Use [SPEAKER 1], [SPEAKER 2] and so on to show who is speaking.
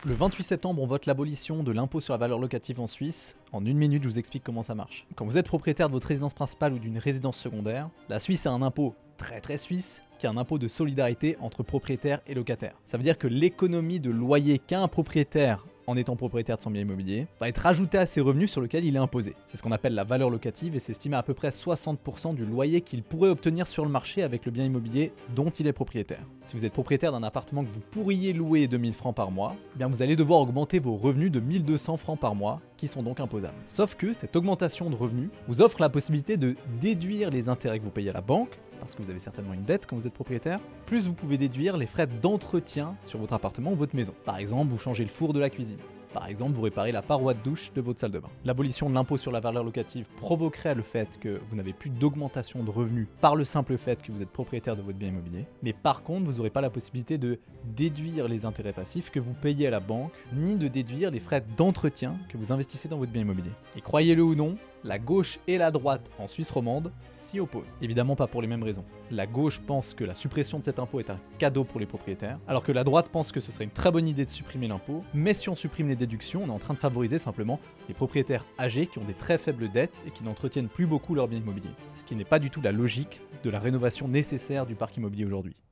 [SPEAKER 1] Le 28 septembre, on vote l'abolition de l'impôt sur la valeur locative en Suisse. En une minute, je vous explique comment ça marche. Quand vous êtes propriétaire de votre résidence principale ou d'une résidence secondaire, la Suisse a un impôt très suisse, qui est un impôt de solidarité entre propriétaires et locataires. Ça veut dire que l'économie de loyer qu'a un propriétaire en étant propriétaire de son bien immobilier, va être ajoutée à ses revenus sur lesquels il est imposé. C'est ce qu'on appelle la valeur locative et c'est estimé à peu près 60% du loyer qu'il pourrait obtenir sur le marché avec le bien immobilier dont il est propriétaire. Si vous êtes propriétaire d'un appartement que vous pourriez louer 2000 francs par mois, eh bien vous allez devoir augmenter vos revenus de 1200 francs par mois, qui sont donc imposables. Sauf que cette augmentation de revenus vous offre la possibilité de déduire les intérêts que vous payez à la banque, parce que vous avez certainement une dette quand vous êtes propriétaire, plus vous pouvez déduire les frais d'entretien sur votre appartement ou votre maison. Par exemple, vous changez le four de la cuisine. Par exemple, vous réparez la paroi de douche de votre salle de bain. L'abolition de l'impôt sur la valeur locative provoquerait le fait que vous n'avez plus d'augmentation de revenus par le simple fait que vous êtes propriétaire de votre bien immobilier. Mais par contre, vous n'aurez pas la possibilité de déduire les intérêts passifs que vous payez à la banque, ni de déduire les frais d'entretien que vous investissez dans votre bien immobilier. Et croyez-le ou non, la gauche et la droite en Suisse romande s'y opposent. Évidemment pas pour les mêmes raisons. La gauche pense que la suppression de cet impôt est un cadeau pour les propriétaires, alors que la droite pense que ce serait une très bonne idée de supprimer l'impôt, mais si on supprime les déductions, on est en train de favoriser simplement les propriétaires âgés qui ont des très faibles dettes et qui n'entretiennent plus beaucoup leur bien immobilier. Ce qui n'est pas du tout la logique de la rénovation nécessaire du parc immobilier aujourd'hui.